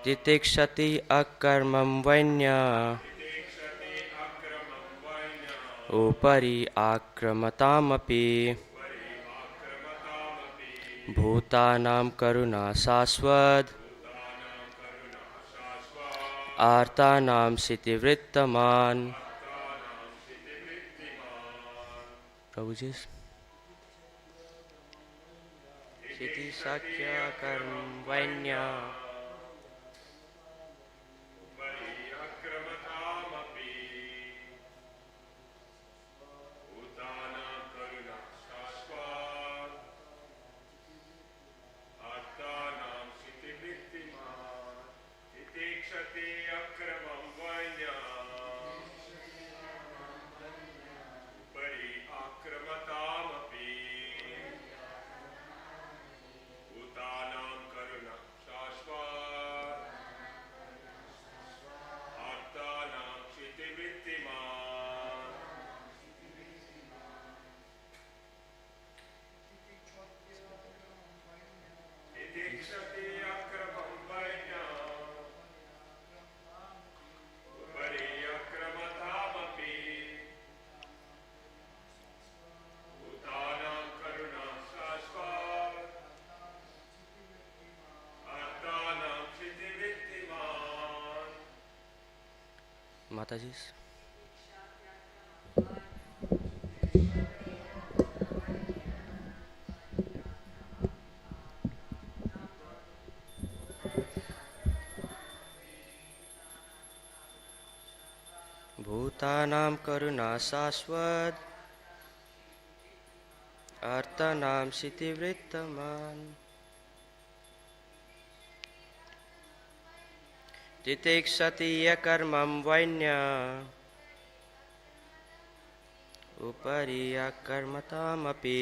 तितिक्षति अकर्मं वैन्य उपरि आक्रमतामपि भूतानां करुणा शाश्वत आर्तानां सितिवृत्तमान. प्रभुजी सिति शक्य कर्म वैन्य माताजी. भूतानां करुणा शाश्वत आर्तानां सितिवृत्तमान. तितिक्षति अकर्मं वैन्य उपरि अकर्मतामपि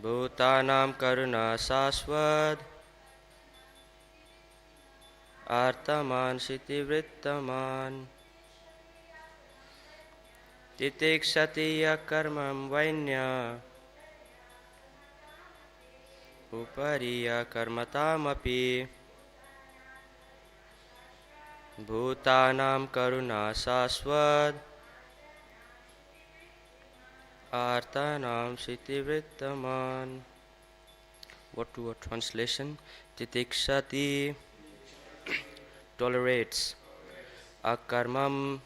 भूतानां करुणा शाश्वत आर्तमान सितिवृत्तमान. तितिक्षति अकर्मं वैन्य उपरि अकर्मतामपि भूतानां करुणा शाश्वत आर्तानां सितिवृत्तमान. Word to word translation. Titikshati tolerates, akarmam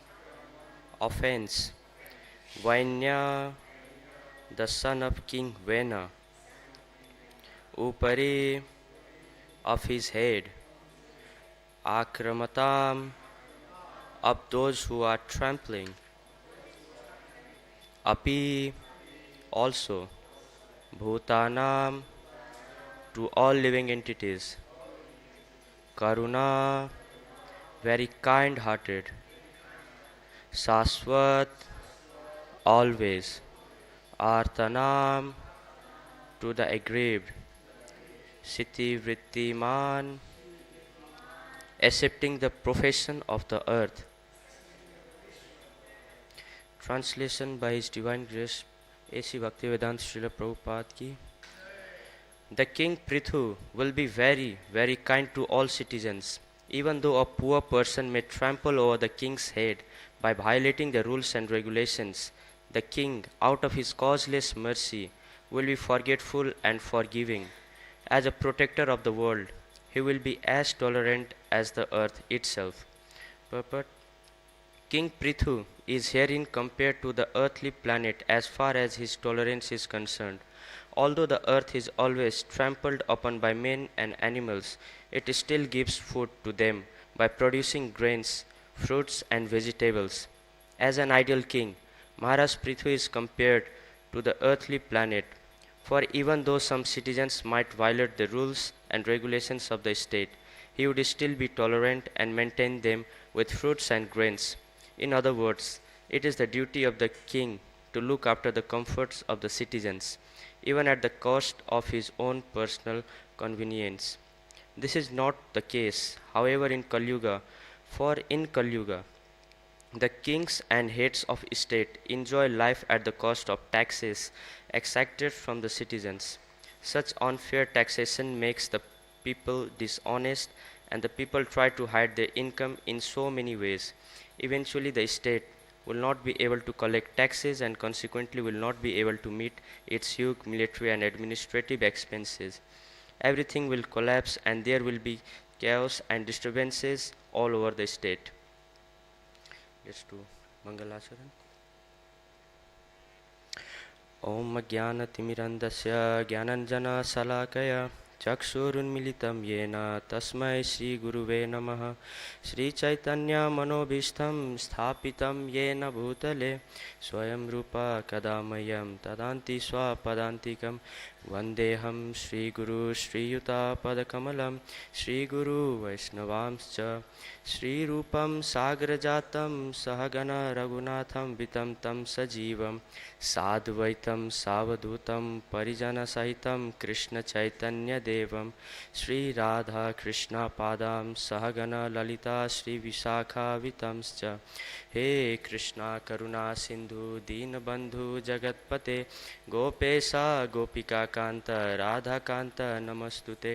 offense, Vainya the son of King Vena, upari of his head, akramatam of those who are trampling, api also, bhutanam to all living entities, karuna very kind-hearted, Saswat always, Artanam to the aggrieved, Siti Vrittiman accepting the profession of the earth. Translation by His Divine Grace A.C. Bhaktivedanta Srila Prabhupada ki. The King Prithu will be very, very kind to all citizens. Even though a poor person may trample over the king's head by violating the rules and regulations, the king, out of his causeless mercy, will be forgetful and forgiving. As a protector of the world, he will be as tolerant as the earth itself. Purport. King Prithu is herein compared to the earthly planet as far as his tolerance is concerned. Although the earth is always trampled upon by men and animals, it still gives food to them by producing grains, fruits and vegetables. As an ideal king, Maharaj Prithu is compared to the earthly planet, for even though some citizens might violate the rules and regulations of the state, he would still be tolerant and maintain them with fruits and grains. In other words, it is the duty of the king to look after the comforts of the citizens, even at the cost of his own personal convenience. This is not the case, however, in Kali Yuga, for in Kali Yuga, the kings and heads of state enjoy life at the cost of taxes exacted from the citizens. Such unfair taxation makes the people dishonest, and the people try to hide their income in so many ways. Eventually, the state will not be able to collect taxes and consequently will not be able to meet its huge military and administrative expenses. Everything will collapse and there will be chaos and disturbances all over the state. Let's do Mangalacharan. ॐ ज्ञानतिमिरन्दस्य ज्ञानञ्जनशलाकया चक्षुरुन्मिलितं येन तस्मै श्रीगुरुवे नमः श्रीचैतन्यमनोभीष्टं स्थापितं येन भूतले स्वयं रूपा कदा मह्यं ददाति स्वपदान्तिकं वन्देऽहं श्रीगुरु श्रीयुतापदकमलं श्रीगुरु वैष्णवांश्च श्रीरूपं सागरजातं सहगण रघुनाथं वितं तं सजीवं साद्वैतं सावधूतं परिजनसहितं कृष्णचैतन्यदेवं श्रीराधाकृष्णपादां सहगण ललिता श्रीविशाखावितंश्च हे कृष्णा करुणा सिन्धु दीनबन्धु जगत्पते गोपेशा गोपिकान्त राधाकान्त नमस्तुते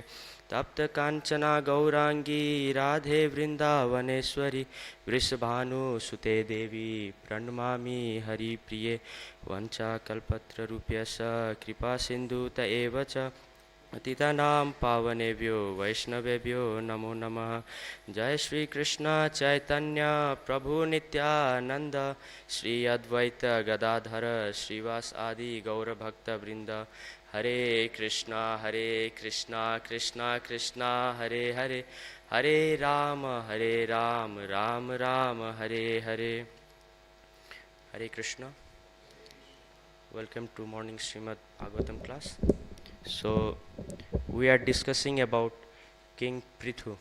तप्त कांचना गौरांगी राधे वृंदावनेश्वरी वृषभानुसुते देवी प्रणमामि हरिप्रिये वंचाकल्पतरुभ्यश्च कृपा सिन्धुत एव च पतितानां पावनेभ्यो वैष्णवेभ्यो नमो नमः। जय श्री कृष्ण चैतन्य प्रभु नित्यानंद श्री अद्वैत गदाधर श्रीवास आदि गौर भक्त वृंद। हरे कृष्णा कृष्णा कृष्णा हरे हरे हरे राम राम राम हरे हरे। हरे Krishna. Welcome to morning Srimad Bhagavatam class. So we are discussing about King Prithu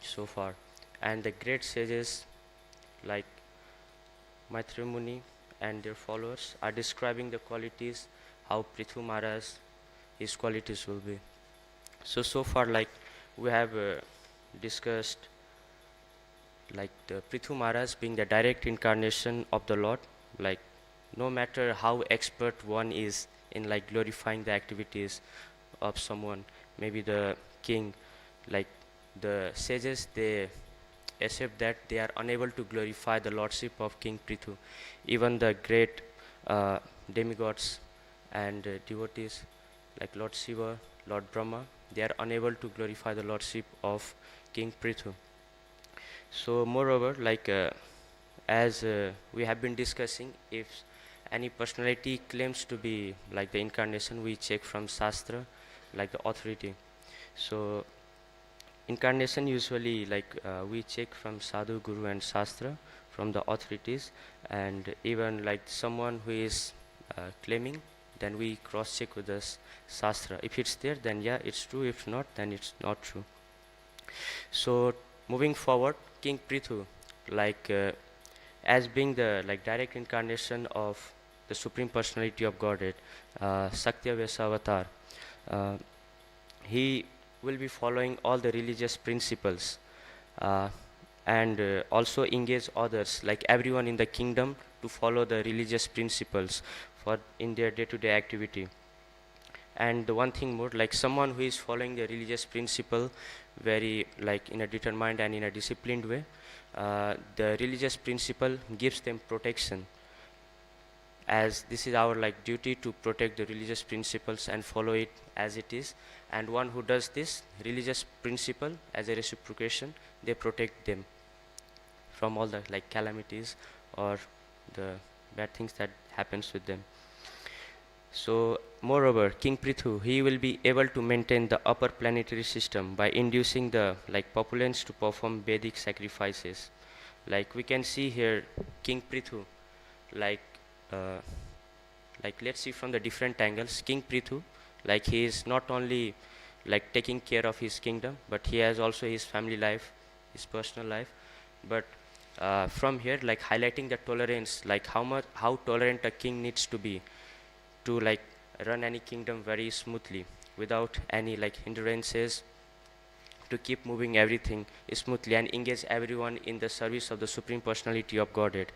so far, and the great sages like Maitreya Muni and their followers are describing the qualities, how Prithu Maharaj, his qualities will be. So far, like we have discussed like the Prithu Maharaj being the direct incarnation of the Lord. Like no matter how expert one is in like glorifying the activities of someone, maybe the king, like the sages, they accept that they are unable to glorify the lordship of King Prithu. Even the great demigods and devotees like Lord Shiva, Lord Brahma, they are unable to glorify the lordship of King Prithu. So moreover, like as we have been discussing, if any personality claims to be like the incarnation, we check from Shastra, like the authority. So incarnation usually like we check from Sadhu, Guru and Shastra, from the authorities, and even like someone who is claiming, then we cross check with the Shastra. If it's there, then yeah, it's true. If not, then it's not true. So moving forward, King Prithu, like as being the like direct incarnation of the Supreme Personality of Godhead, Saktya Vesavatar, he will be following all the religious principles and also engage others, like everyone in the kingdom, to follow the religious principles for in their day-to-day activity. And the one thing more, like someone who is following the religious principle very like in a determined and in a disciplined way, the religious principle gives them protection, as this is our like duty to protect the religious principles and follow it as it is. And one who does this religious principle as a reciprocation, they protect them from all the like calamities or the bad things that happens with them. So moreover, King Prithu, he will be able to maintain the upper planetary system by inducing the like populace to perform Vedic sacrifices. Like we can see here King Prithu, like let's see from the different angles. King Prithu, like he is not only like taking care of his kingdom, but he has also his family life, his personal life. But from here, like highlighting the tolerance, like how tolerant a king needs to be to like run any kingdom very smoothly without any like hindrances, to keep moving everything smoothly and engage everyone in the service of the Supreme Personality of Godhead.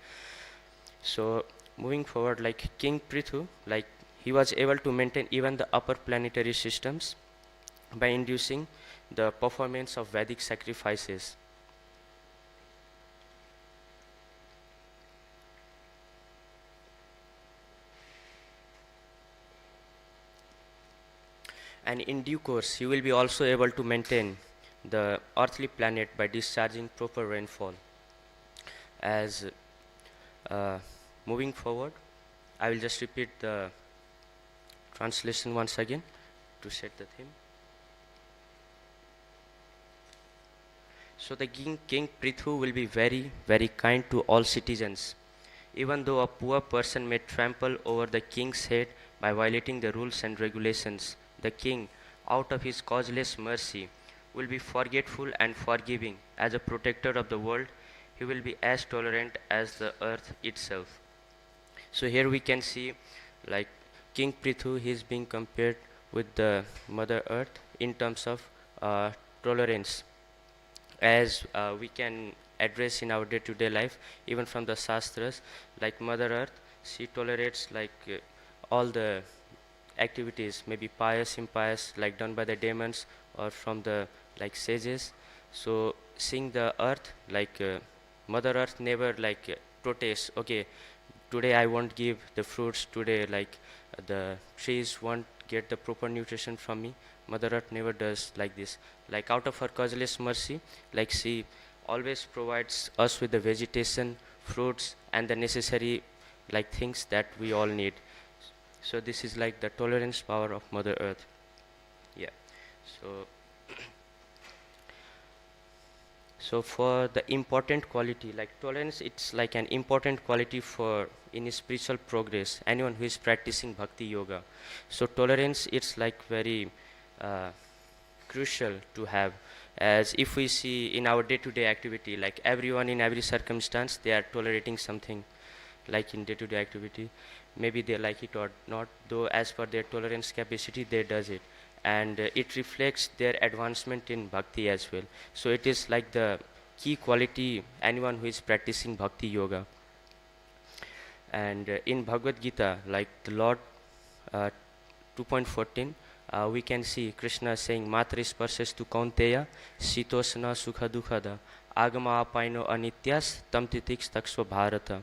So moving forward, like King Prithu, like he was able to maintain even the upper planetary systems by inducing the performance of Vedic sacrifices. And in due course, you will be also able to maintain the earthly planet by discharging proper rainfall. As uh, moving forward, I will just repeat the translation once again to set the theme. So the King Prithu will be very, very kind to all citizens. Even though a poor person may trample over the king's head by violating the rules and regulations, the king, out of his causeless mercy, will be forgetful and forgiving. As a protector of the world, he will be as tolerant as the earth itself. So here we can see, like, King Prithu, he is being compared with the Mother Earth in terms of tolerance, as we can address in our day-to-day life, even from the Shastras. Like Mother Earth, she tolerates like all the activities, maybe pious, impious, like done by the demons or from the like sages. So seeing the earth, like Mother Earth never like protests, okay, today I won't give the fruits, today like the trees won't get the proper nutrition from me. Mother Earth never does like this. Like out of her causeless mercy, like she always provides us with the vegetation, fruits, and the necessary like things that we all need. So this is like the tolerance power of Mother Earth. Yeah. So so for the important quality, like tolerance, it's like an important quality for in spiritual progress, anyone who is practicing bhakti yoga. So tolerance, it's like very uh, crucial to have, as if we see in our day-to-day activity, like everyone in every circumstance, they are tolerating something, like in day-to-day activity, maybe they like it or not, though as per their tolerance capacity they does it, and it reflects their advancement in bhakti as well. So it is like the key quality anyone who is practicing bhakti yoga. And in Bhagavad Gita, like the Lord, 2.14, we can see Krishna saying matris parses tu kaunteya sitosna sukha dukhada agama apaino anityas tam titiks taksva bharata.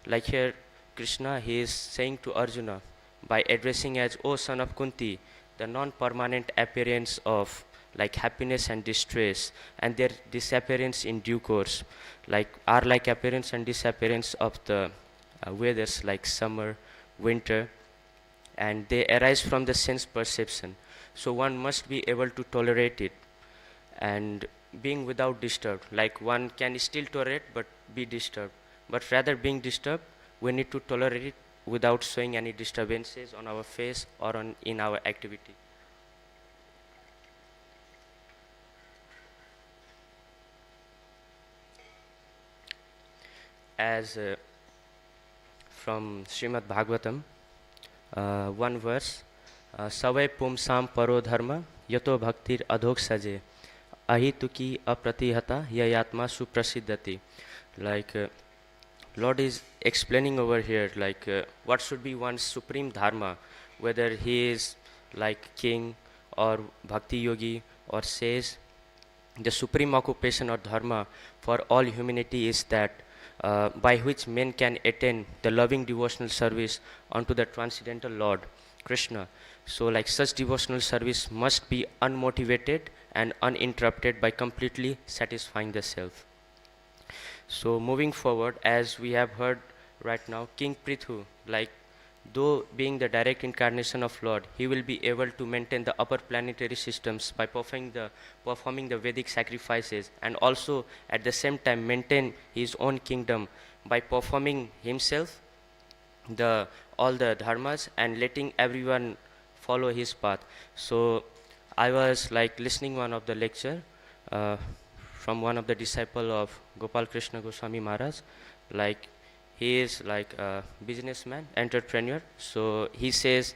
Like here Krishna, he is saying to Arjuna by addressing as O son of Kunti, the non-permanent appearance of like happiness and distress and their disappearance in due course, like are like appearance and disappearance of the weathers like summer, winter, and they arise from the sense perception. So one must be able to tolerate it and being without disturbed. Like one can still tolerate but be disturbed. But rather being disturbed, we need to tolerate it without showing any disturbances on our face or on in our activity. As from Srimad Bhagavatam, one verse, Savai pumsam paro dharma yato bhaktir adhok saje ahituki apratihata yayatma suprasiddhati. Like Lord is explaining over here, like what should be one's supreme dharma, whether he is like king or bhakti yogi or says the supreme occupation or dharma for all humanity is that by which men can attain the loving devotional service unto the transcendental Lord Krishna. So like such devotional service must be unmotivated and uninterrupted by completely satisfying the self. So moving forward, as we have heard right now, King Prithu, like though being the direct incarnation of Lord, he will be able to maintain the upper planetary systems by performing the Vedic sacrifices, and also at the same time maintain his own kingdom by performing himself the all the dharmas and letting everyone follow his path. So I was like listening one of the lecture uh, from one of the disciple of Gopal Krishna Goswami Maharaj. Like he is like a businessman, entrepreneur. So he says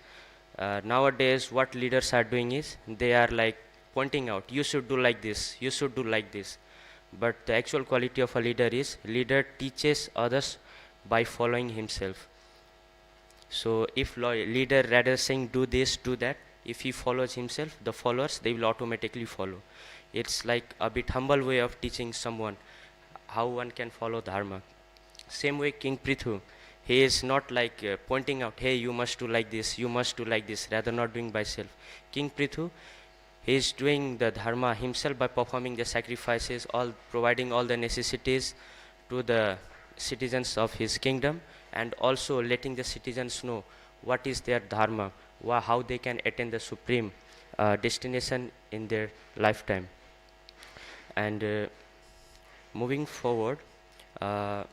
nowadays what leaders are doing is they are like pointing out, you should do like this, you should do like this. But the actual quality of a leader is leader teaches others by following himself. So if leader rather saying do this, do that, if he follows himself, the followers, they will automatically follow. It's like a bit humble way of teaching someone how one can follow dharma. Same way King Prithu, he is not like pointing out, hey, you must do like this, you must do like this, rather not doing by self. King Prithu, he is doing the dharma himself by performing the sacrifices, all providing all the necessities to the citizens of his kingdom, and also letting the citizens know what is their dharma, how they can attain the supreme destination in their lifetime. And moving forward, uh,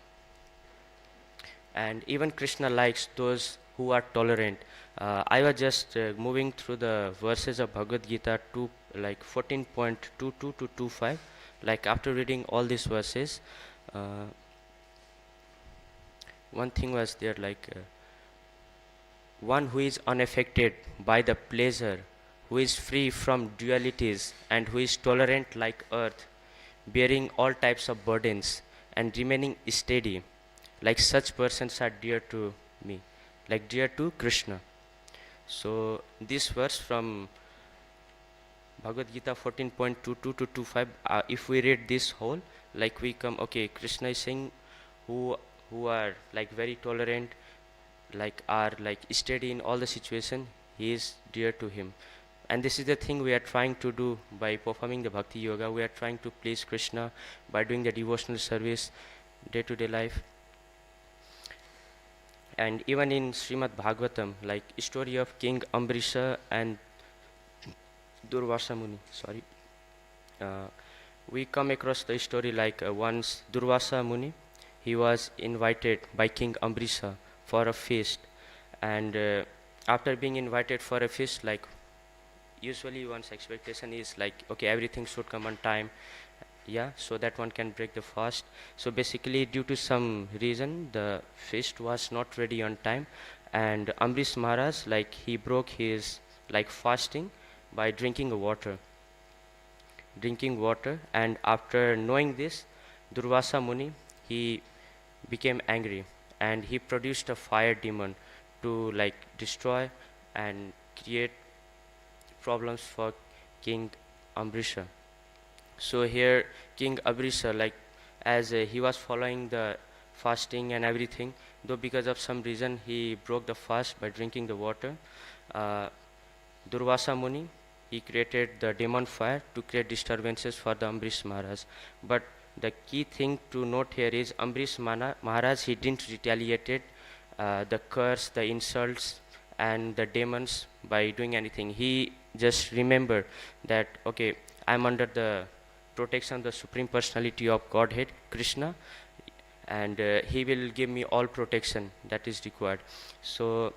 and even Krishna likes those who are tolerant. I was just moving through the verses of Bhagavad Gita to like 14.22 to 25. Like after reading all these verses, uh, one thing was there, like one who is unaffected by the pleasure, who is free from dualities, and who is tolerant like earth, bearing all types of burdens and remaining steady, like such persons are dear to me, like dear to Krishna. So this verse from Bhagavad Gita 14.22 to 25, if we read this whole, like we come, okay, Krishna is saying who are like very tolerant, like are like steady in all the situation, he is dear to him. And this is the thing we are trying to do by performing the bhakti yoga. We are trying to please Krishna by doing the devotional service day to day life. And even in Srimad Bhagavatam, like story of King Ambrisha and Durvasa Muni, sorry, uh, we come across the story like once Durvasa Muni, he was invited by King Ambrisha for a feast, and after being invited for a feast, like usually one's expectation is like, okay, everything should come on time, yeah, so that one can break the fast. So basically due to some reason the feast was not ready on time, and Ambrish Maharaj, like he broke his like fasting by drinking water. And after knowing this, Durvasa Muni, he became angry, and he produced a fire demon to like destroy and create problems for King Ambrisha. So here King Ambrisha, like as he was following the fasting and everything, though because of some reason he broke the fast by drinking the water, uh, Durvasa Muni, he created the demon fire to create disturbances for the Ambrish Maharaj. But the key thing to note here is Ambrish Maharaj, he didn't retaliated the curse, the insults, and the demons by doing anything. He just remembered that, okay, I'm under the protection of the Supreme Personality of Godhead, Krishna, and he will give me all protection that is required. So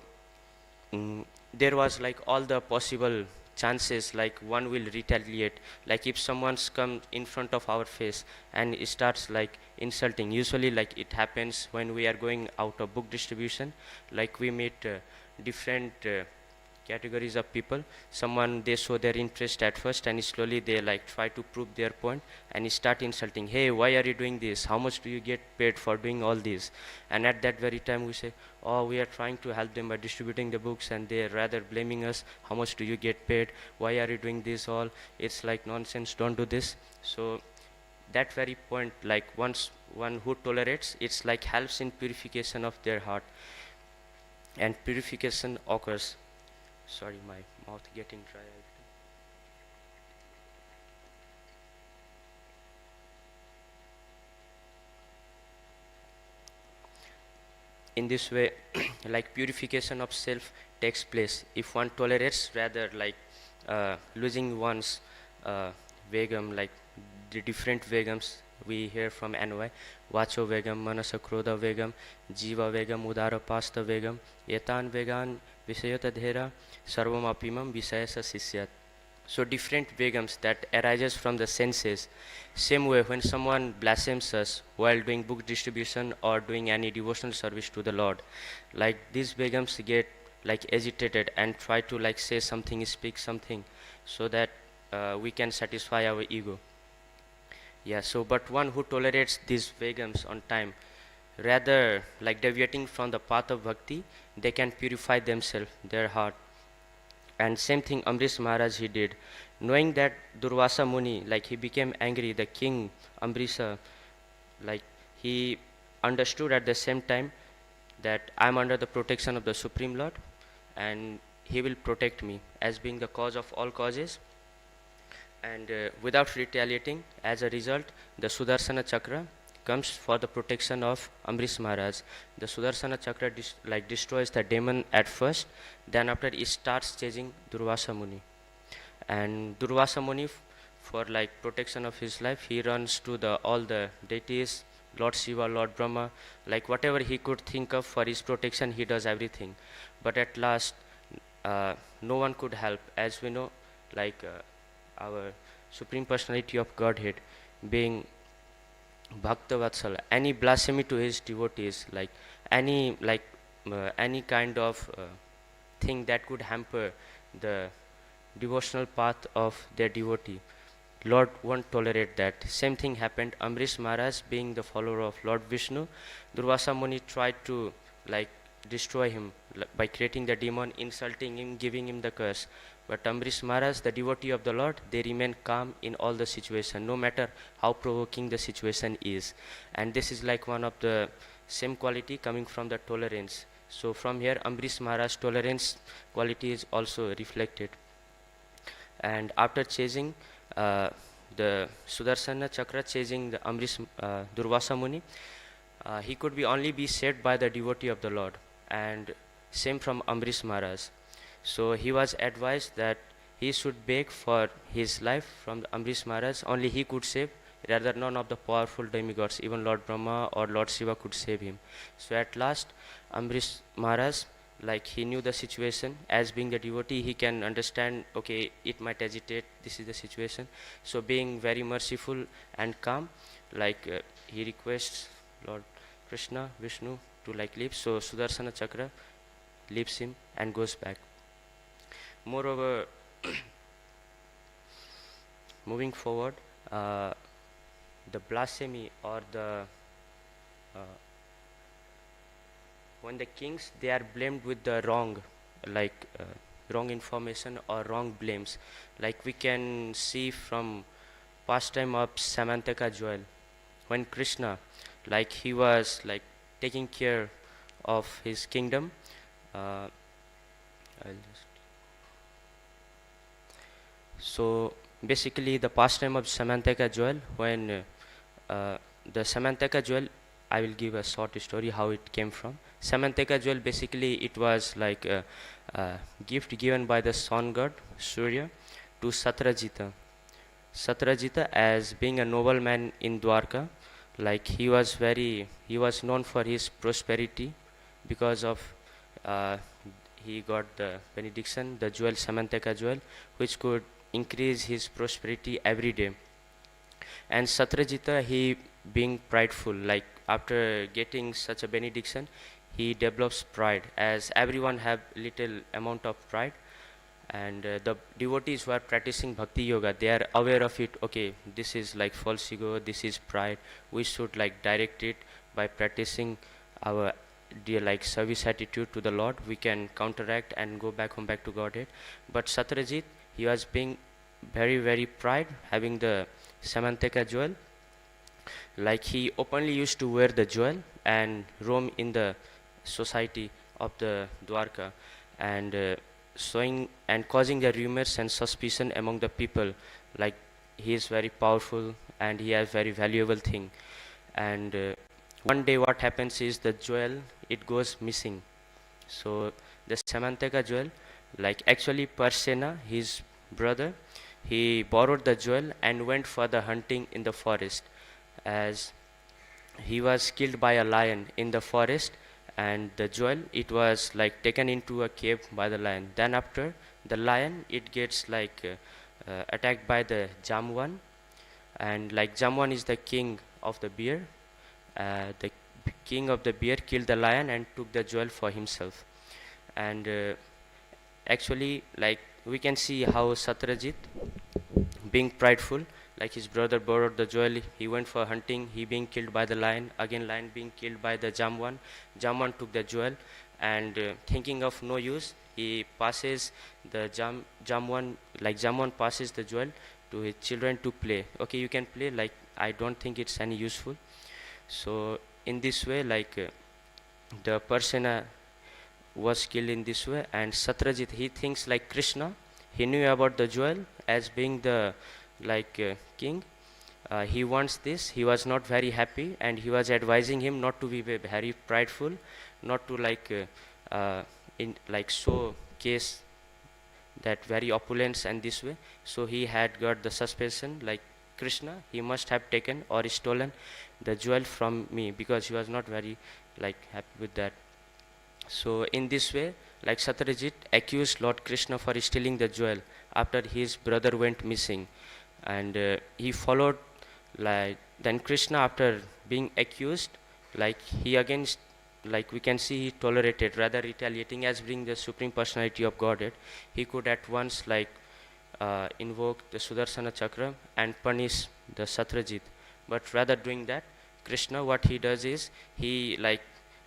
there was like all the possible chances, like one will retaliate, like if someone's come in front of our face and it starts like insulting. Usually like it happens when we are going out of book distribution, like we meet different categories of people. Someone, they show their interest at first and slowly they like try to prove their point and start insulting, hey, why are you doing this, how much do you get paid for doing all this? And at that very time we say, oh, we are trying to help them by distributing the books, and they are rather blaming us, how much do you get paid, why are you doing this all, it's like nonsense, don't do this. So that very point, like once one who tolerates, it's like helps in purification of their heart, and purification occurs. Sorry, my mouth getting dry. In this way, like purification of self takes place if one tolerates, rather like losing one's vegam, like the different vegams we hear from NY, Vacho vegam, Manasa Krodha vegam, Jiva vegam, Udara Pasta vegam, Etan vegan, Visayata dhera, Sarvam apimam, Visayasa sisyat. So different vegams that arises from the senses. Same way when someone blasphemes us while doing book distribution or doing any devotional service to the Lord, like these vegams get like agitated and try to like say something, speak something, so that we can satisfy our ego. Yeah, so but one who tolerates these vegams on time, rather like deviating from the path of bhakti, they can purify themselves, their heart. And same thing Amrish Maharaj he did. Knowing that Durvasa Muni, like he became angry, the king Amrisha, like he understood at the same time that I'm under the protection of the Supreme Lord, and he will protect me as being the cause of all causes. And without retaliating, as a result, the Sudarsana Chakra comes for the protection of Amrish Maharaj. The Sudarsana Chakra destroys the demon at first, then after it starts chasing Durvasa Muni. And Durvasa Muni, for like protection of his life, he runs to the all the deities, Lord Shiva, Lord Brahma, like whatever he could think of for his protection, he does everything. But at last, no one could help, as we know, like our Supreme Personality of Godhead being Bhakta Vatsala, any blasphemy to his devotees, like any kind of thing that could hamper the devotional path of their devotee, Lord won't tolerate that. Same thing happened. Amrish Maharaj, being the follower of Lord Vishnu, Durvasa Muni tried to like destroy him by creating the demon, insulting him, giving him the curse. But Amrish Maharaj, the devotee of the Lord, they remain calm in all the situation, no matter how provoking the situation is. And this is like one of the same quality coming from the tolerance. So from here, Amrish Maharaj tolerance quality is also reflected. And after chasing the Sudarsana Chakra, chasing the Amrish Durvasa Muni, he could be only be saved by the devotee of the Lord. And same from Amrish Maharaj. So he was advised that he should beg for his life from Amrish Maharaj. Only he could save, rather none of the powerful demigods, even Lord Brahma or Lord Shiva could save him. So at last, Amrish Maharaj, like he knew the situation, as being the devotee he can understand, okay, it might agitate, this is the situation. So being very merciful and calm, like he requests Lord Krishna, Vishnu to like leave. So Sudarsana Chakra leaves him and goes back. Moreover, moving forward, the blasphemy or the when the kings they are blamed with the wrong, like wrong information or wrong blames, like we can see from pastime of Samantaka Jewel, when Krishna, like he was like taking care of his kingdom. I'll just So basically, the pastime of Samantaka Jewel, when the Samantaka Jewel, I will give a short story how it came from. Samantaka Jewel, basically, it was like a gift given by the sun god Surya to Satrajita. Satrajita, as being a nobleman in Dwarka, like he was known for his prosperity because of uh, he got the benediction, the jewel Samantaka jewel, which could increase his prosperity every day. And Satrajita, he being prideful, like after getting such a benediction, he develops pride, as everyone have little amount of pride. And the devotees who are practicing bhakti yoga, they are aware of it. Okay, this is like false ego, this is pride, we should like direct it by practicing our dear like service attitude to the Lord. We can counteract and go back home, back to Godhead. But Satrajit, he was being very pride, having the Samantaka jewel, like he openly used to wear the jewel and roam in the society of the Dwarka, and showing and causing the rumors and suspicion among the people, like he is very powerful and he has very valuable thing. And one day what happens is the jewel, it goes missing. So the Samantaka jewel, like actually Parsena, his brother, he borrowed the jewel and went for the hunting in the forest, as he was killed by a lion in the forest, and the jewel, it was like taken into a cave by the lion. Then after the lion, it gets like attacked by the Jamwan, and like Jamwan is the king of the bear. The king of the bear killed the lion and took the jewel for himself. And actually, like we can see how Satrajit, being prideful, like his brother borrowed the jewel, he went for hunting, he being killed by the lion, again lion being killed by the Jamwan. Jamwan took the jewel, and thinking of no use, he passes the Jamwan, like Jamwan passes the jewel to his children to play. Okay, you can play, like I don't think it's any useful. So in this way, like the person was killed in this way, and Satrajit, he thinks like Krishna, he knew about the jewel as being the king. He wants this. He was not very happy, and he was advising him not to be very prideful, not to in like show case that very opulence and this way. So he had got the suspicion like Krishna, he must have taken or stolen the jewel from me, because he was not very happy with that. So in this way, like Satyajit accused Lord Krishna for stealing the jewel after his brother went missing, and he followed then Krishna, after being accused, he again we can see he tolerated, rather retaliating as being the supreme personality of Godhead. He could at once invoke the Sudarsana Chakra and punish the Satyajit, but rather doing that, Krishna, what he does is he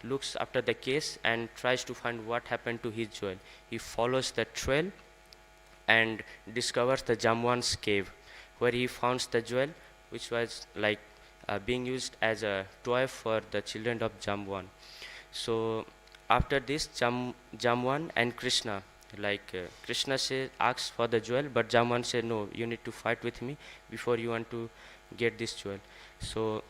looks after the case and tries to find what happened to his jewel. He follows the trail and discovers the Jamwan's cave, where he finds the jewel, which was being used as a toy for the children of Jamwan. So after this, Jamwan and Krishna, Krishna asks for the jewel, but Jamwan said, no, you need to fight with me before you want to get this jewel. So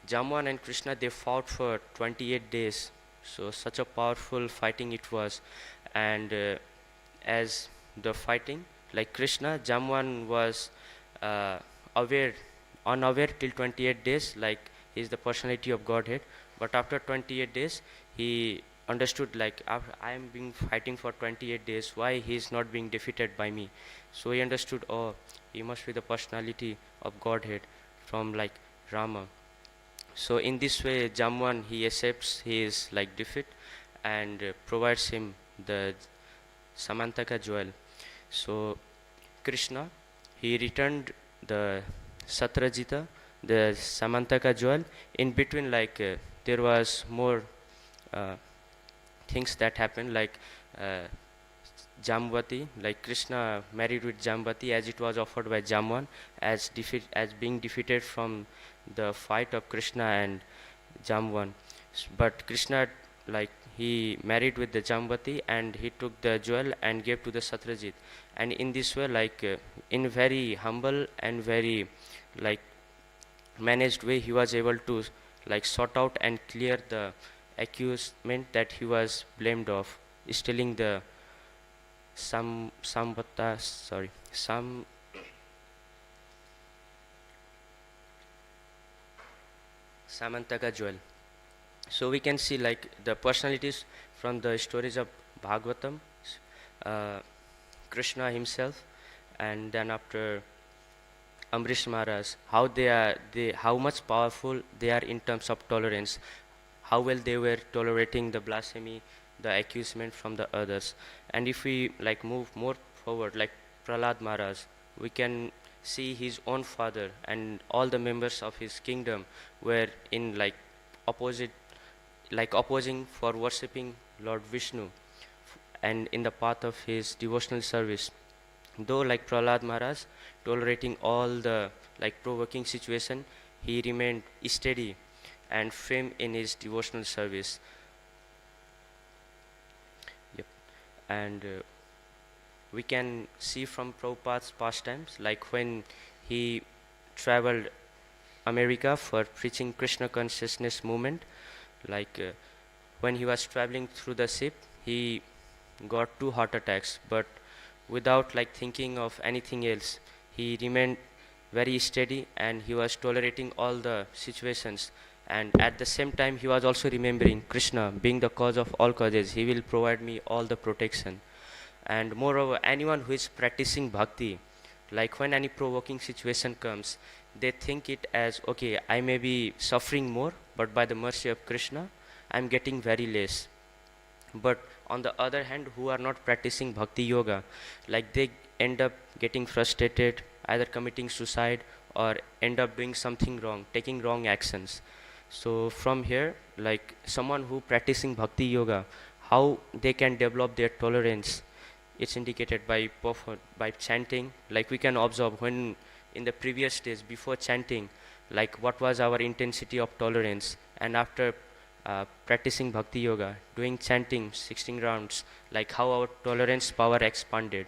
Jamwan and Krishna, they fought for 28 days. So such a powerful fighting it was. And as the fighting, like Krishna, Jamwan was unaware till 28 days, like he is the personality of Godhead. But after 28 days, he understood, after I am being fighting for 28 days, why he is not being defeated by me. So he understood, oh, he must be the personality of Godhead from Rama. So in this way, Jamwan, he accepts his defeat and provides him the Samantaka jewel. So Krishna, he returned the Satrajita, the Samantaka jewel. In between, there was more things that happened, Jambati, Krishna married with Jambati, as it was offered by Jamwan, as being defeated from the fight of Krishna and Jamwan. But Krishna, he married with the Jambati, and he took the jewel and gave to the Satrajit. And in this way, in very humble and very managed way, he was able to sort out and clear the accusement that he was blamed of stealing the Samantaka jewel. So we can see the personalities from the stories of Bhagavatam, Krishna himself, and then after Amrish Maharaj, how much powerful they are in terms of tolerance, how well they were tolerating the blasphemy, the accusation from the others. And if we move more forward, like Prahlad Maharaj, we can see his own father and all the members of his kingdom were in opposing for worshipping Lord Vishnu and in the path of his devotional service. Though Prahlad Maharaj tolerating all the provoking situation, he remained steady and firm in his devotional service. Yep. And we can see from Prabhupada's pastimes, when he traveled America for preaching Krishna consciousness movement, when he was traveling through the ship, he got 2 heart attacks, but without thinking of anything else, he remained very steady, and he was tolerating all the situations. And at the same time, he was also remembering Krishna being the cause of all causes. He will provide me all the protection. And moreover, anyone who is practicing bhakti, when any provoking situation comes, they think it as, okay, I may be suffering more, but by the mercy of Krishna, I am getting very less. But on the other hand, who are not practicing bhakti yoga, they end up getting frustrated, either committing suicide or end up doing something wrong, taking wrong actions. So from here, someone who practicing bhakti yoga, how they can develop their tolerance. It's indicated by chanting. Like we can observe when in the previous days before chanting, like what was our intensity of tolerance, and after practicing bhakti yoga, doing chanting 16 rounds, like how our tolerance power expanded.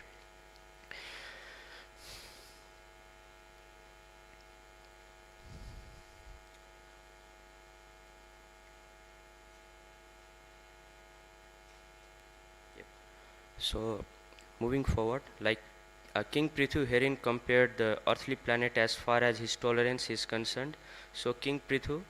So, moving forward, like King Prithu herein compared the earthly planet as far as his tolerance is concerned. So, King Prithu,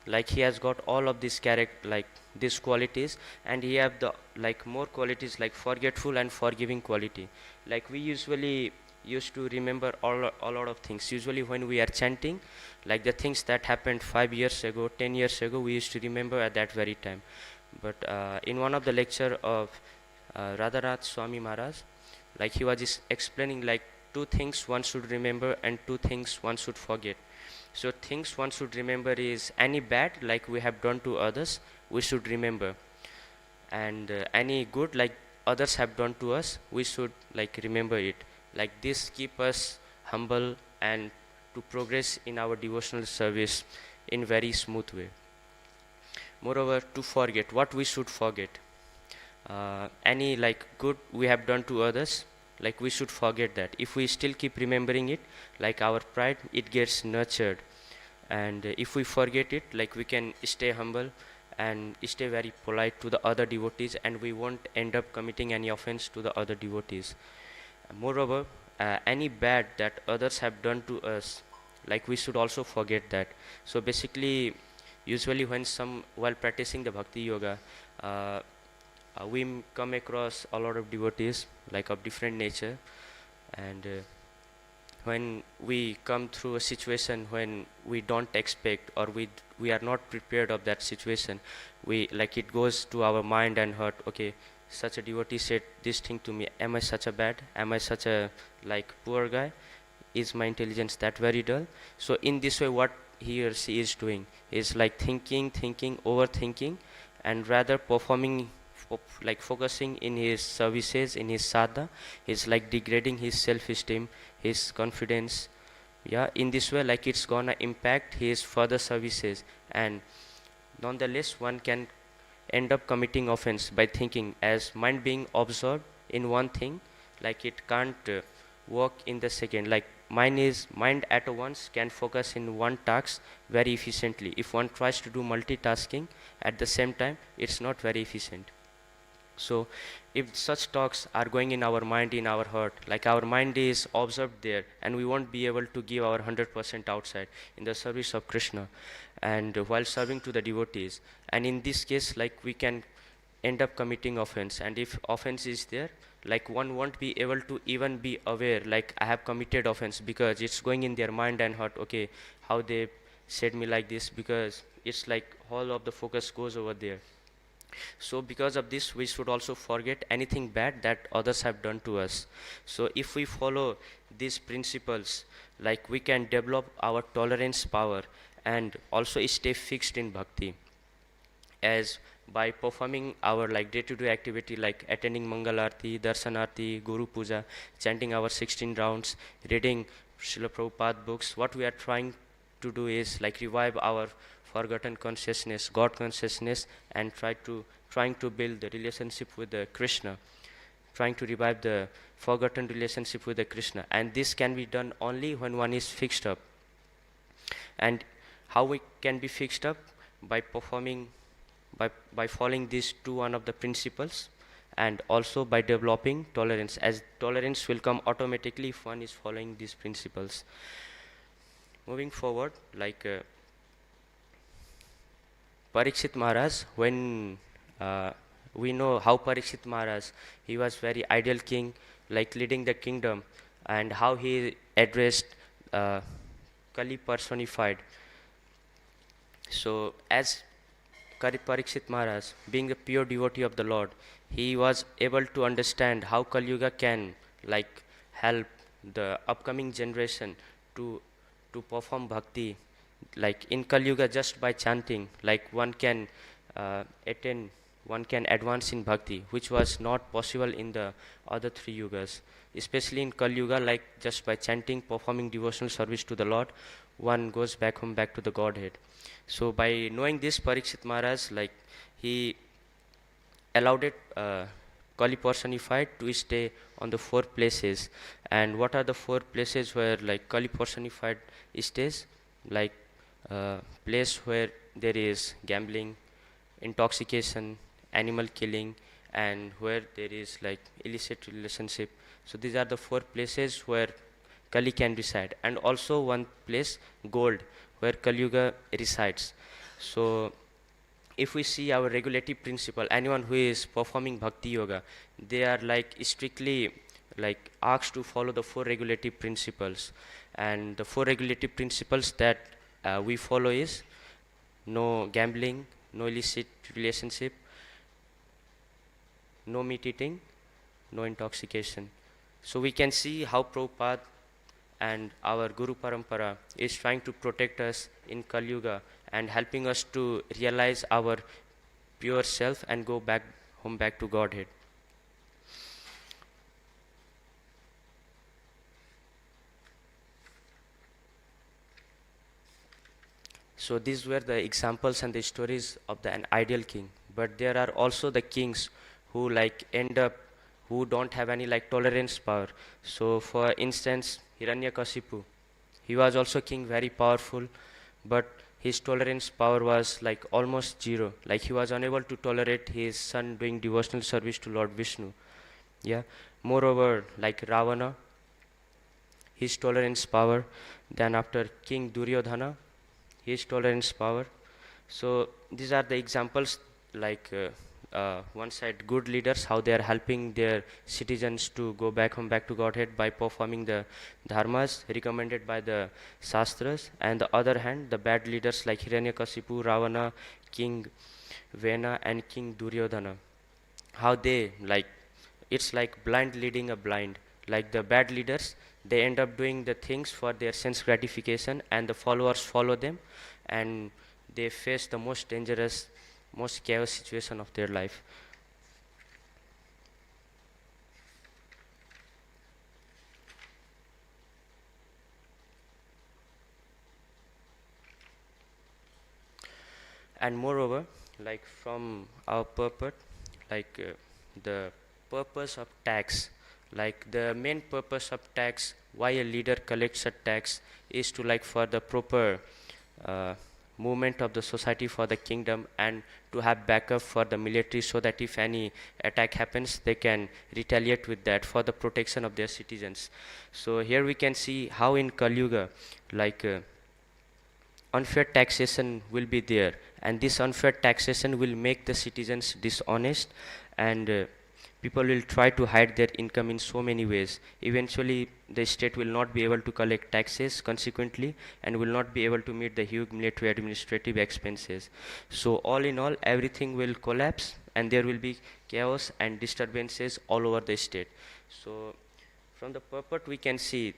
like he has got all of these like these qualities, and he have the like more qualities like forgetful and forgiving quality. Like we usually used to remember a lot of things. Usually, when we are chanting, like the things that happened 5 years ago, 10 years ago, we used to remember at that very time. But in one of the lecture of Radhanath Swami Maharaj, like he was just explaining like two things one should remember and two things one should forget. So things one should remember is any bad like we have done to others, we should remember, and any good like others have done to us, we should like remember it. Like this keep us humble and to progress in our devotional service in very smooth way. Moreover, to forget what we should forget, any like good we have done to others, like we should forget that. If we still keep remembering it, like our pride it gets nurtured, and if we forget it, like we can stay humble and stay very polite to the other devotees, and we won't end up committing any offense to the other devotees. Moreover, any bad that others have done to us, like we should also forget that. So basically, usually when some while practicing the bhakti yoga, uh, we come across a lot of devotees like of different nature, and when we come through a situation when we don't expect, or we are not prepared of that situation, we like it goes to our mind and heart, okay, such a devotee said this thing to me, am I such a bad, am I such a like poor guy, is my intelligence that very dull? So in this way what he or she is doing is like thinking overthinking, and rather performing like focusing in his services, in his sadhana, is like degrading his self-esteem, his confidence. Yeah, in this way like it's gonna impact his further services, and nonetheless one can end up committing offense by thinking, as mind being observed in one thing, like it can't work in the second. Like mind at once can focus in one task very efficiently. If one tries to do multitasking at the same time, it's not very efficient. So if such talks are going in our mind, in our heart, like our mind is observed there, and we won't be able to give our 100% outside in the service of Krishna and while serving to the devotees, and in this case like we can end up committing offense. And if offense is there, like one won't be able to even be aware like I have committed offense, because it's going in their mind and heart, okay, how they said me like this, because it's like all of the focus goes over there. So because of this we should also forget anything bad that others have done to us. So if we follow these principles, like we can develop our tolerance power and also stay fixed in bhakti, as by performing our like day-to-day activity like attending Mangal Aarti, Darshanarti, Guru Puja, chanting our 16 rounds, reading Srila Prabhupada books, what we are trying to do is like revive our forgotten consciousness, God consciousness, and trying to build the relationship with the Krishna, trying to revive the forgotten relationship with the Krishna. And this can be done only when one is fixed up. And how we can be fixed up? By performing, by following these two one of the principles, and also by developing tolerance, as tolerance will come automatically if one is following these principles. Moving forward, like Parikshit Maharaj, when we know how Parikshit Maharaj, he was very ideal king, like leading the kingdom, and how he addressed uh, Kali personified. So as Parikshit Maharaj, being a pure devotee of the Lord, he was able to understand how Kali Yuga can like help the upcoming generation to perform bhakti. Like in Kali Yuga, just by chanting, like one can attain one can advance in bhakti, which was not possible in the other three yugas. Especially in Kali Yuga, like just by chanting, performing devotional service to the Lord, one goes back home, back to the Godhead. So by knowing this, Parikshit Maharaj, like he allowed it, Kali personified, to stay on the four places. And what are the four places where like Kali personified stays? Like place where there is gambling, intoxication, animal killing, and where there is like illicit relationship. So these are the four places where Kali can reside, and also one place, gold, where Kali Yuga resides. So if we see our regulative principle, anyone who is performing bhakti yoga, they are like strictly like asked to follow the four regulative principles. And the four regulative principles that we follow is no gambling, no illicit relationship, no meat eating, no intoxication. So we can see how Prabhupada and our Guru Parampara is trying to protect us in Kali Yuga and helping us to realize our pure self and go back home, back to Godhead. So these were the examples and the stories of an ideal king. But there are also the kings who like end up, who don't have any like tolerance power. So for instance, Hiranyakasipu, he was also king, very powerful, but his tolerance power was like almost zero. Like he was unable to tolerate his son doing devotional service to Lord Vishnu. Yeah. Moreover, like Ravana, his tolerance power. Then after King Duryodhana, his tolerance power. So these are the examples, like one side good leaders, how they are helping their citizens to go back home, back to Godhead by performing the dharmas recommended by the shastras, and the other hand the bad leaders like Hiranyakasipu, Ravana, King Vena and King Duryodhana, how they like, it's like blind leading a blind. Like the bad leaders, they end up doing the things for their sense gratification, and the followers follow them, and they face the most dangerous, most chaos situation of their life. And moreover, like from our purport, like the purpose of tax, like the main purpose of tax, why a leader collects a tax, is to like for the proper uh, movement of the society for the kingdom, and to have backup for the military, so that if any attack happens they can retaliate with that for the protection of their citizens. So here we can see how in Kali Yuga, like unfair taxation will be there, and this unfair taxation will make the citizens dishonest, and people will try to hide their income in so many ways. Eventually the state will not be able to collect taxes consequently, and will not be able to meet the huge military administrative expenses. So all in all, everything will collapse, and there will be chaos and disturbances all over the state. So from the purport we can see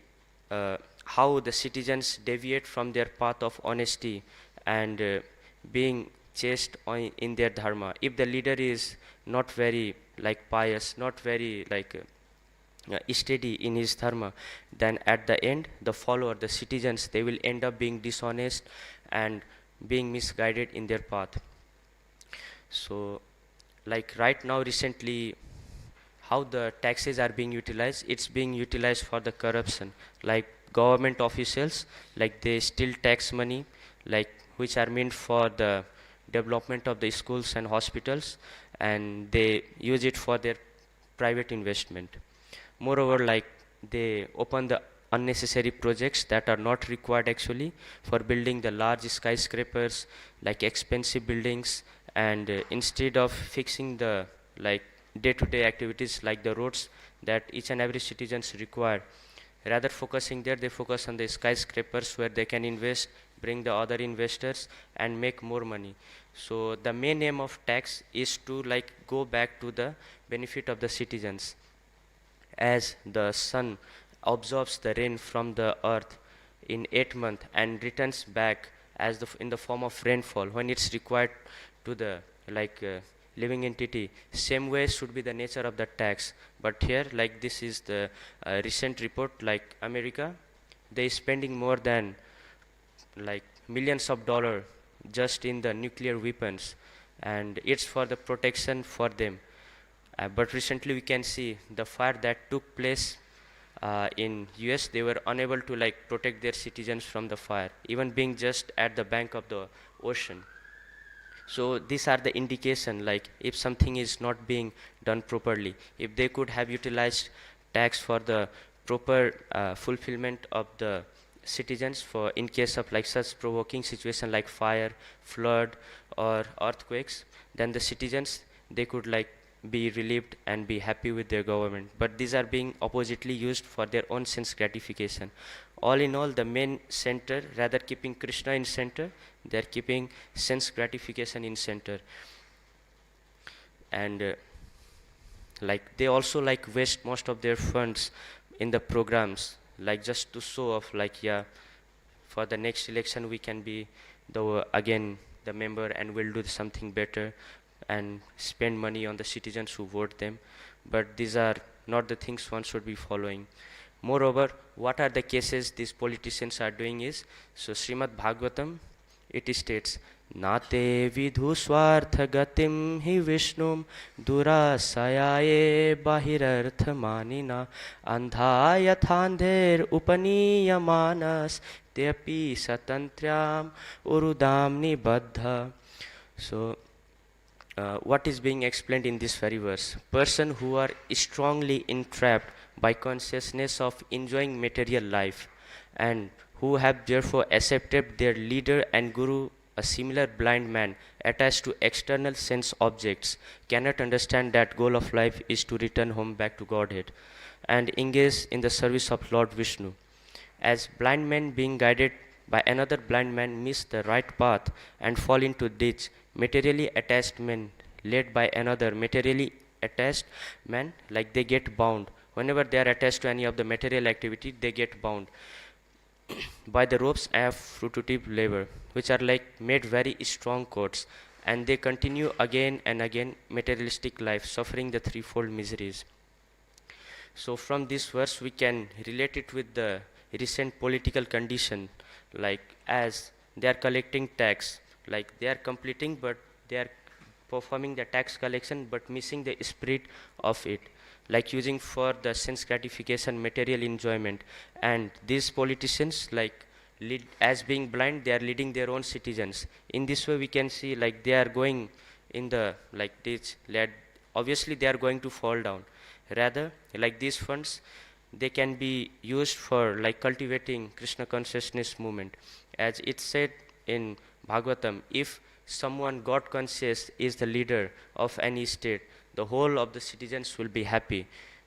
how the citizens deviate from their path of honesty, and being chaste in their dharma. If the leader is not very like pious, not very like steady in his dharma, then at the end the follower, the citizens, they will end up being dishonest and being misguided in their path. So like right now recently, how the taxes are being utilized, it's being utilized for the corruption. Like government officials, like they still tax money, like which are meant for the development of the schools and hospitals, and they use it for their private investment. Moreover, like they open the unnecessary projects that are not required actually for building the large skyscrapers, like expensive buildings, and instead of fixing the like day-to-day activities like the roads that each and every citizens require, rather focusing there, they focus on the skyscrapers where they can invest, bring the other investors and make more money. So the main aim of tax is to like go back to the benefit of the citizens. As the sun absorbs the rain from the earth in 8 months and returns back as in the form of rainfall when it's required to the like living entity, same way should be the nature of the tax. But here, like this is the recent report, like America, they spending more than like millions of dollars just in the nuclear weapons, and it's for the protection for them. But recently we can see the fire that took place in US, they were unable to like protect their citizens from the fire, even being just at the bank of the ocean. So these are the indication, like if something is not being done properly, if they could have utilized tax for the proper fulfillment of the citizens for in case of like such provoking situation like fire, flood or earthquakes, then the citizens, they could like be relieved and be happy with their government. But these are being oppositely used for their own sense gratification. All in all, the main center, rather keeping Krishna in center, they are keeping sense gratification in center. And like they also like waste most of their funds in the programs, like just to show off, like yeah, for the next election we can be the again the member and we'll do something better and spend money on the citizens who vote them. But these are not the things one should be following. Moreover, what are the cases these politicians are doing is, so Srimad Bhagavatam, it states, Nate vidhu swartha gatim hi vishnum durasayaye bahirartha manina andha yathandher upaniyamanas teapi satantryam urudamni baddha. So what is being explained in this very verse? Person who are strongly entrapped by consciousness of enjoying material life and who have therefore accepted their leader and guru, a similar blind man attached to external sense objects, cannot understand that goal of life is to return home back to Godhead and engage in the service of Lord Vishnu. As blind men being guided by another blind man miss the right path and fall into ditch, materially attached men led by another materially attached man, like they get bound. Whenever they are attached to any of the material activity, they get bound by the ropes of fruitive labor, which are like made very strong cords, and they continue again and again materialistic life, suffering the threefold miseries. So from this verse we can relate it with the recent political condition, like as they are collecting tax, like they are completing but they are performing the tax collection but missing the spirit of it, like using for the sense gratification, material enjoyment. And these politicians, like lead, as being blind, they are leading their own citizens. In this way we can see like they are going in the like ditch, led, obviously they are going to fall down. Rather, like these funds, they can be used for like cultivating Krishna consciousness movement. As it said in Bhagavatam, if someone God conscious is the leader of any state, the whole of the citizens will be happy,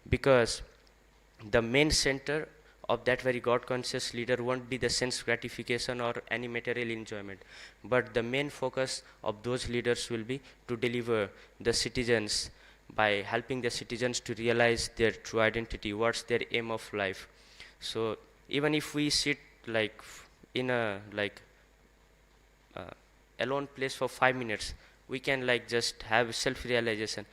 because the main center of that very God conscious leader won't be the sense gratification or any material enjoyment, but the main focus of those leaders will be to deliver the citizens by helping the citizens to realize their true identity, what's their aim of life. So even if we sit like in a like alone place for 5 minutes, we can like just have self realization.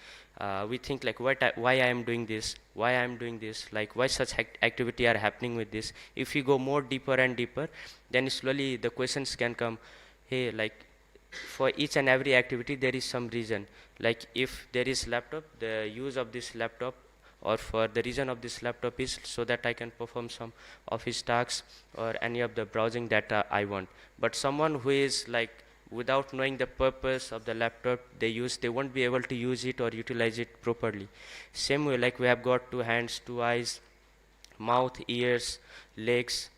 We think like why I am doing this, why I am doing this, like why such activity are happening with this. If we go more deeper and deeper, then slowly the questions can come. Hey, like for each and every activity there is some reason. Like if there is laptop, the use of this laptop or for the reason of this laptop is so that I can perform some office tasks or any of the browsing data I want. But someone who is like without knowing the purpose of the laptop they use, they won't be able to use it or utilize it properly. Same way, like we have got 2 hands, 2 eyes, mouth, ears, legs.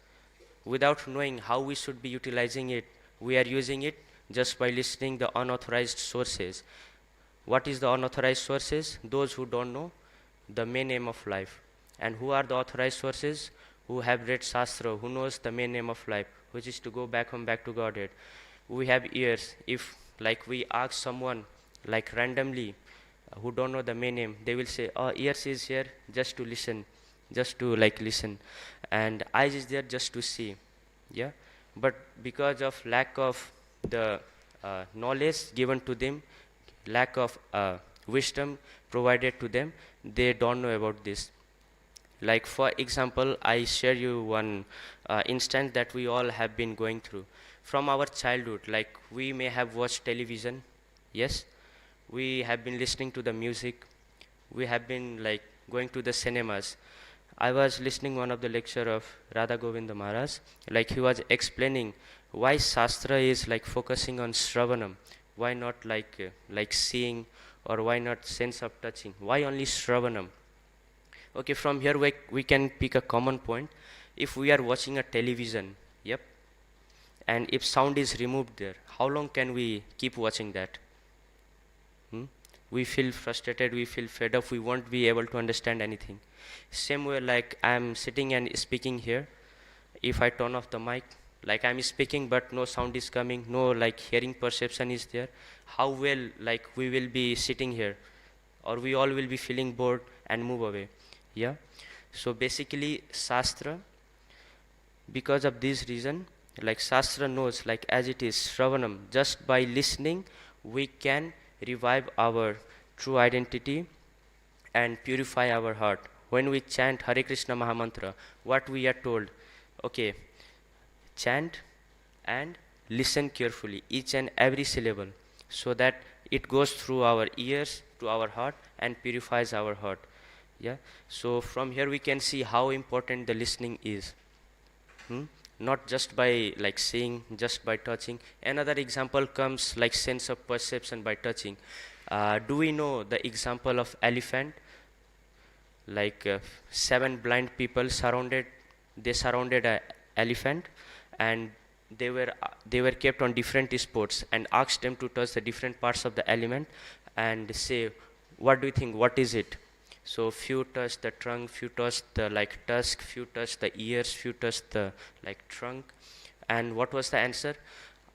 Without knowing how we should be utilizing it, we are using it just by listening the unauthorized sources. What is the unauthorized sources? Those who don't know the main aim of life. And who are the authorized sources? Who have read Shastra, who knows the main aim of life, which is to go back home, back to Godhead. We have ears. If like we ask someone like randomly who don't know the main aim, they will say, oh, ears is here just to listen, just to like listen, and eyes is there just to see. Yeah, but because of lack of the knowledge given to them, lack of wisdom provided to them, they don't know about this. Like for example, I share you one instance that we all have been going through from our childhood. Like we may have watched television, yes, we have been listening to the music, we have been like going to the cinemas. I was listening one of the lecture of Radha Govinda Maharaj, like he was explaining why Shastra is like focusing on Shravanam, why not like seeing, or why not sense of touching, why only Shravanam. Okay, from here we can pick a common point. If we are watching a television, yep, and if sound is removed there, how long can we keep watching that? Hmm? We feel frustrated, we feel fed up, we won't be able to understand anything. Same way, like I'm sitting and speaking here, if I turn off the mic, like I'm speaking but no sound is coming, no like hearing perception is there, how well like we will be sitting here, or we all will be feeling bored and move away. Yeah, so basically Shastra, because of this reason, like Shastra knows, like as it is Shravanam, just by listening we can revive our true identity and purify our heart. When we chant Hare Krishna Mahamantra, what we are told, okay, chant and listen carefully each and every syllable, so that it goes through our ears to our heart and purifies our heart. Yeah, so from here we can see how important the listening is. Hmm? Not just by like seeing, just by touching. Another example comes like sense of perception by touching. Do we know the example of elephant? Like seven blind people surrounded a elephant, and they were kept on different spots and asked them to touch the different parts of the element and say, what do you think, what is it? So few touched the trunk, few touched the like tusk, few touched the ears, few touched the like trunk. And what was the answer?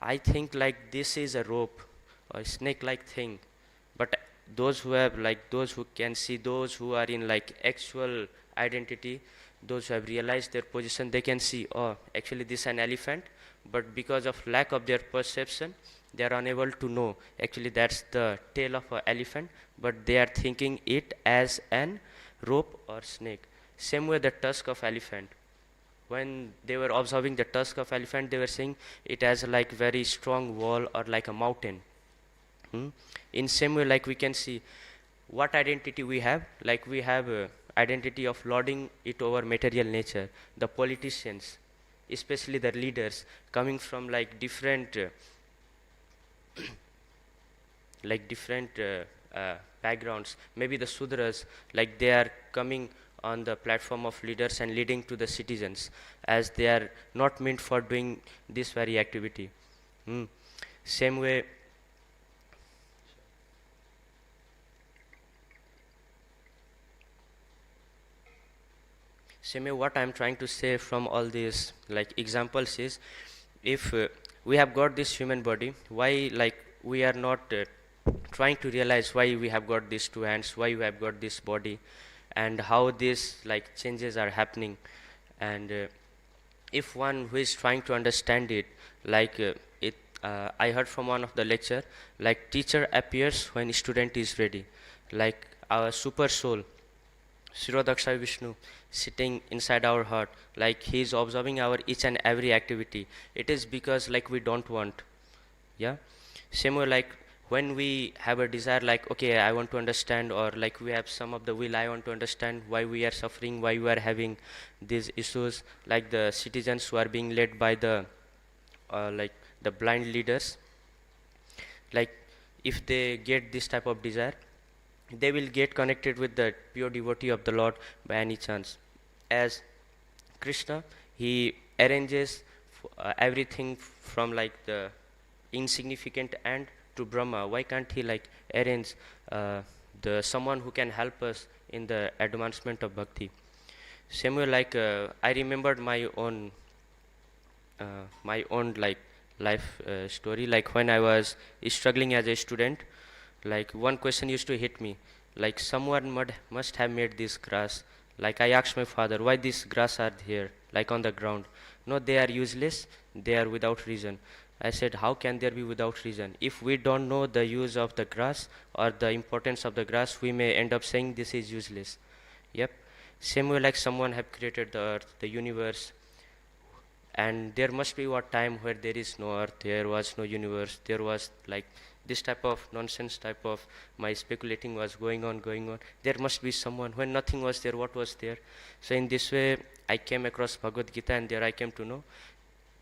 I think like this is a rope or snake like thing. But those who have like, those who can see, those who are in like actual identity, those who have realized their position, they can see, oh, actually this is an elephant, but because of lack of their perception, they are unable to know actually that's the tail of an elephant, but they are thinking it as an rope or snake. Same way the tusk of elephant, when they were observing the tusk of elephant, they were saying it has like very strong wall or like a mountain. Hmm? In same way, like we can see what identity we have, like we have identity of lording it over material nature. The politicians, especially the leaders, coming from like different backgrounds, maybe the Sudras, like they are coming on the platform of leaders and leading to the citizens, as they are not meant for doing this very activity. Hmm. Same way, what I'm trying to say from all these like examples is, if we have got this human body, why like we are not trying to realize why we have got these two hands, why we have got this body, and how these like changes are happening. And if one who is trying to understand it, like I heard from one of the lecture, like teacher appears when student is ready, like our super soul Shirodaksha Vishnu sitting inside our heart, like he is observing our each and every activity. It is because like we don't want. Yeah. Same way, like when we have a desire, like okay, I want to understand, or like we have some of the will, I want to understand why we are suffering, why we are having these issues, like the citizens who are being led by the like the blind leaders, like if they get this type of desire, they will get connected with the pure devotee of the Lord by any chance. As Krishna, he arranges everything from like the insignificant ant to Brahma. Why can't he like arrange the someone who can help us in the advancement of bhakti? Same way, like I remembered my own like life story. Like when I was struggling as a student, like one question used to hit me, like someone must have made this grass. Like I asked my father, why these grass are here, like on the ground? No, they are useless, they are without reason. I said, how can there be without reason? If we don't know the use of the grass or the importance of the grass, we may end up saying this is useless. Yep. Same way, like someone have created the earth, the universe, and there must be a time where there is no earth, there was no universe, there was like this type of nonsense type of my speculating was going on. There must be someone when nothing was there, what was there? So in this way, I came across Bhagavad Gita, and there I came to know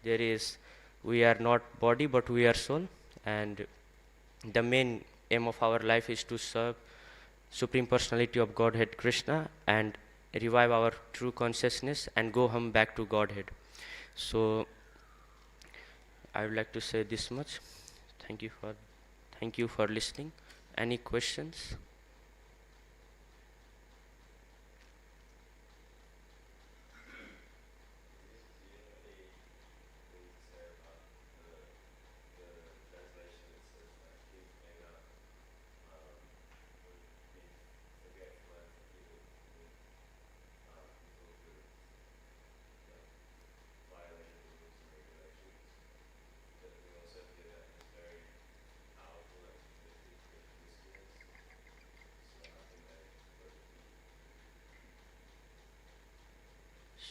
there is, we are not body but we are soul, and the main aim of our life is to serve Supreme Personality of Godhead Krishna and revive our true consciousness and go home back to Godhead. So I would like to say this much. Thank you for thank you for listening. Any questions?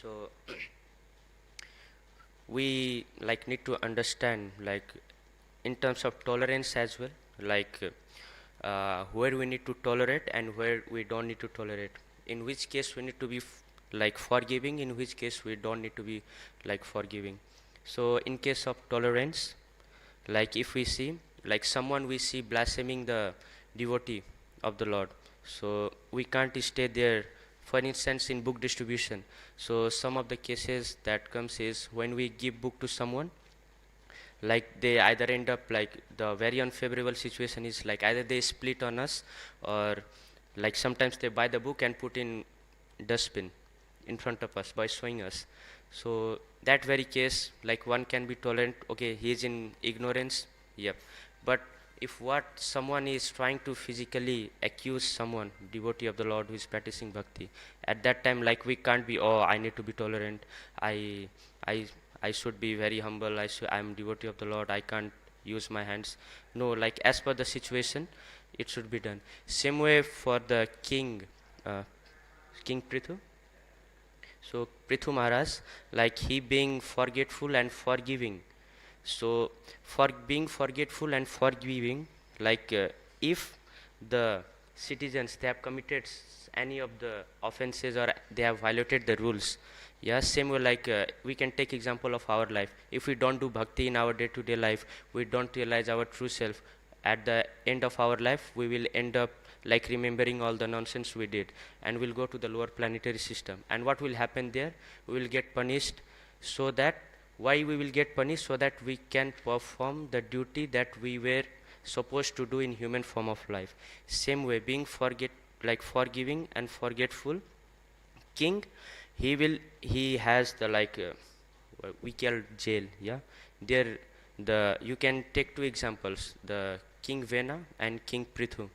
So we like need to understand like in terms of tolerance as well, like where we need to tolerate and where we don't need to tolerate, in which case we need to be like forgiving, in which case we don't need to be like forgiving. So in case of tolerance, like if we see like someone we see blaspheming the devotee of the Lord, so we can't stay there. For instance, in book distribution, so some of the cases that comes is when we give book to someone, like they either end up like the very unfavorable situation is like either they split on us, or like sometimes they buy the book and put in dustbin in front of us by showing us. So that very case, like one can be tolerant, okay, he is in ignorance, yep. But if what someone is trying to physically accuse someone devotee of the Lord who is practicing bhakti, at that time like we can't be, oh, I need to be tolerant, i i I should be very humble, I'm devotee of the Lord, I can't use my hands. No, like as per the situation it should be done. Same way for the king, uh, King Prithu. So Prithu Maharaj, like he being forgetful and forgiving. So for being forgetful and forgiving, like if the citizens they have committed any of the offenses or they have violated the rules, yeah, same way like we can take example of our life. If we don't do bhakti in our day-to-day life, we don't realize our true self. At the end of our life, we will end up like remembering all the nonsense we did, and we'll go to the lower planetary system. And what will happen there? We will get punished. So that why we will get punished? So that we can perform the duty that we were supposed to do in human form of life. Same way, being forget like forgiving and forgetful king, he has the like we call jail, yeah. There the you can take two examples, the King Vena and King Prithu,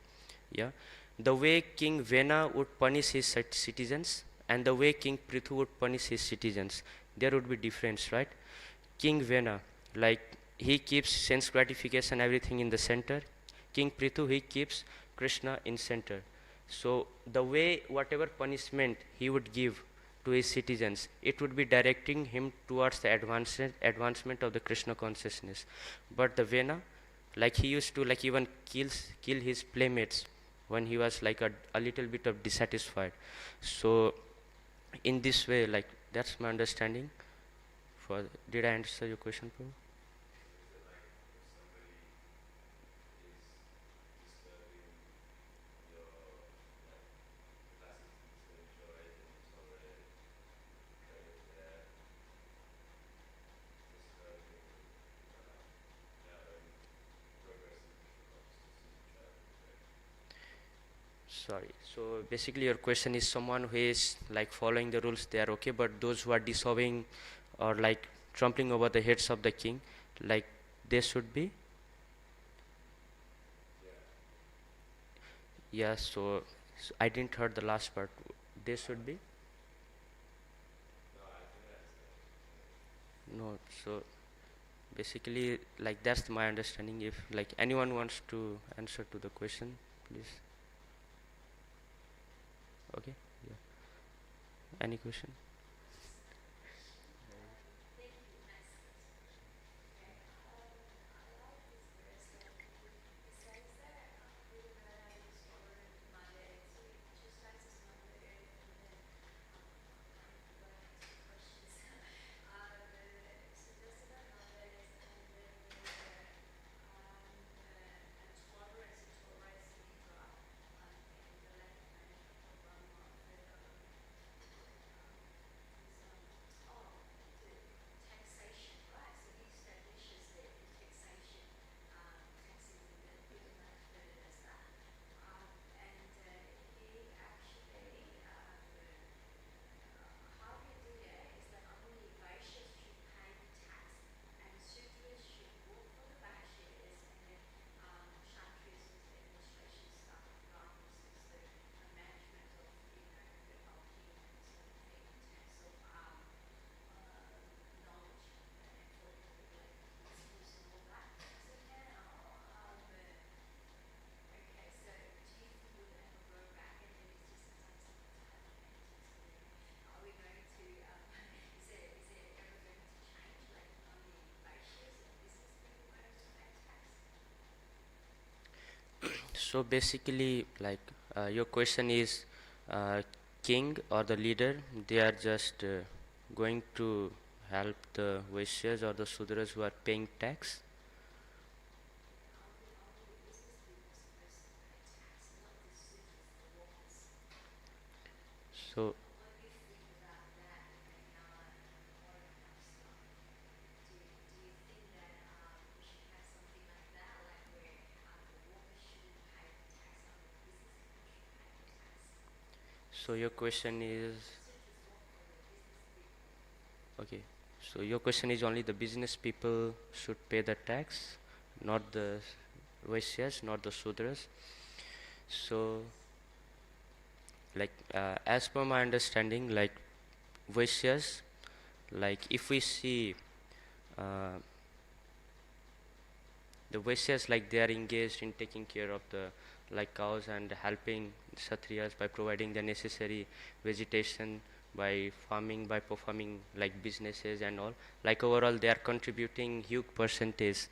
yeah. The way King Vena would punish his citizens and the way King Prithu would punish his citizens, there would be difference, right? King Vena, like he keeps sense gratification everything in the center. King Prithu, he keeps Krishna in center. So the way whatever punishment he would give to his citizens, it would be directing him towards the advancement of the Krishna consciousness. But the Vena, like he used to like even kill his playmates when he was like a little bit of dissatisfied. So in this way, like that's my understanding. For did I answer your question, Prabhu? Sorry. So basically, your question is someone who is like following the rules, they are okay, but those who are disobeying or like trampling over the heads of the king, like they should be. Yeah. So I didn't heard the last part. They should be. No. So basically, like that's my understanding. If like anyone wants to answer to the question, please. Okay. Yeah. Any question? So basically, like your question is, uh, king or the leader, they are just going to help the Vaishyas or the Sudras who are paying tax. So so your question is okay. So your question is only the business people should pay the tax, not the Vaishyas, not the Sudras. So like as per my understanding, like Vaishyas, like if we see uh, the Vaishyas, like they are engaged in taking care of the like cows and helping Kshatriyas by providing the necessary vegetation, by farming, by performing like businesses and all. Like overall they are contributing huge percentage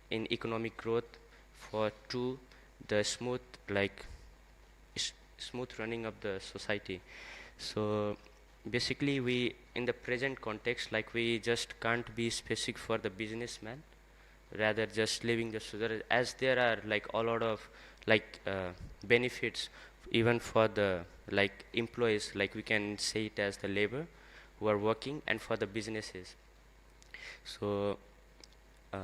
in economic growth for to the smooth like smooth running of the society. So basically we in the present context, like we just can't be specific for the businessman, rather just leaving the sugar, as there are like a lot of like benefits even for the like employees, like we can say it as the labor who are working, and for the businesses. So uh,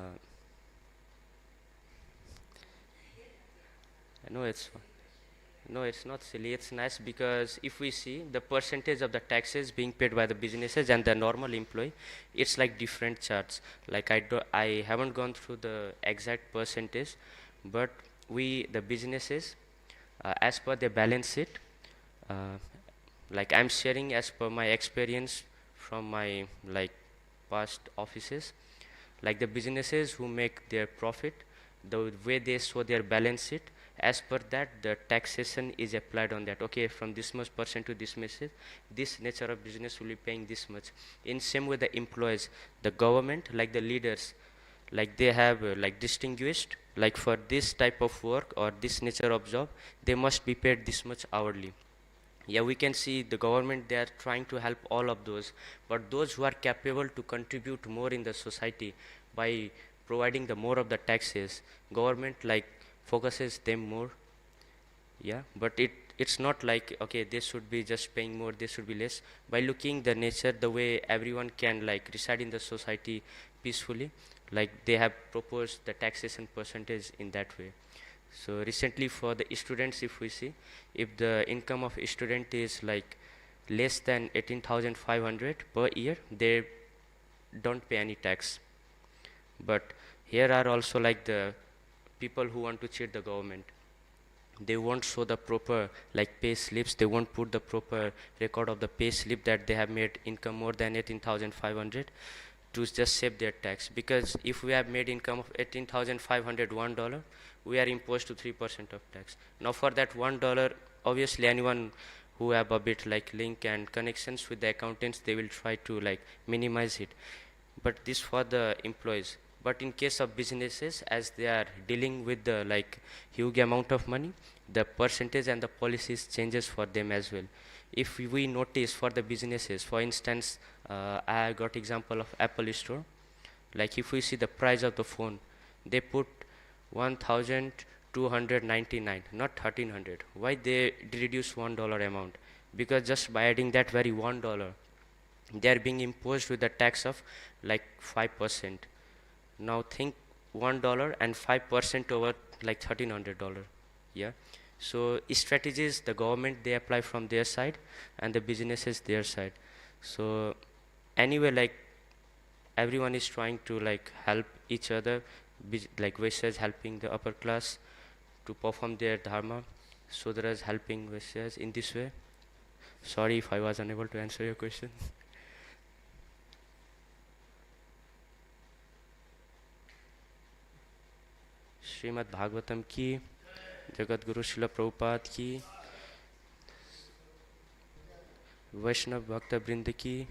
no, it's not silly. It's nice because if we see the percentage of the taxes being paid by the businesses and the normal employee, it's like different charts. Like I haven't gone through the exact percentage, but we the businesses, as per the balance sheet, uh, like I'm sharing as per my experience from my like past offices, like the businesses who make their profit, the way they show their balance sheet, as per that the taxation is applied on that. Okay, from this much percent to this much, this nature of business will be paying this much. In same way the employees, the government, like the leaders, like they have like distinguished, like for this type of work or this nature of job they must be paid this much hourly. Yeah, we can see the government, they are trying to help all of those, but those who are capable to contribute more in the society by providing the more of the taxes, government like focuses them more. Yeah, but it's not like okay they should be just paying more, they should be less. By looking the nature, the way everyone can like reside in the society peacefully, like they have proposed the taxation percentage in that way. So recently for the students, if we see, if the income of a student is like less than 18,500 per year, they don't pay any tax. But here are also like the people who want to cheat the government. They won't show the proper like pay slips, they won't put the proper record of the pay slip that they have made income more than 18,500 to just save their tax, because if we have made income of $18,501, we are imposed to 3% of tax. Now for that $1, obviously anyone who have a bit like link and connections with the accountants, they will try to like minimize it. But this for the employees. But in case of businesses, as they are dealing with the like huge amount of money, the percentage and the policies changes for them as well. If we notice for the businesses, for instance, I got example of Apple store. Like if we see the price of the phone, they put 1,299, not 1,300. Why they reduce $1 amount? Because just by adding that very $1, they are being imposed with a tax of like 5%. Now think $1 and 5% over like $1,300. Yeah. So strategies the government they apply from their side and the businesses their side. So anyway, like everyone is trying to like help each other, like Vaishyas helping the upper class to perform their dharma, Sudras helping Vaishyas in this way. Sorry if I was unable to answer your question. Shrimad Bhagavatam की, जगत गुरु शिला प्रभुपाद की, वैष्णव भक्त वृंद की।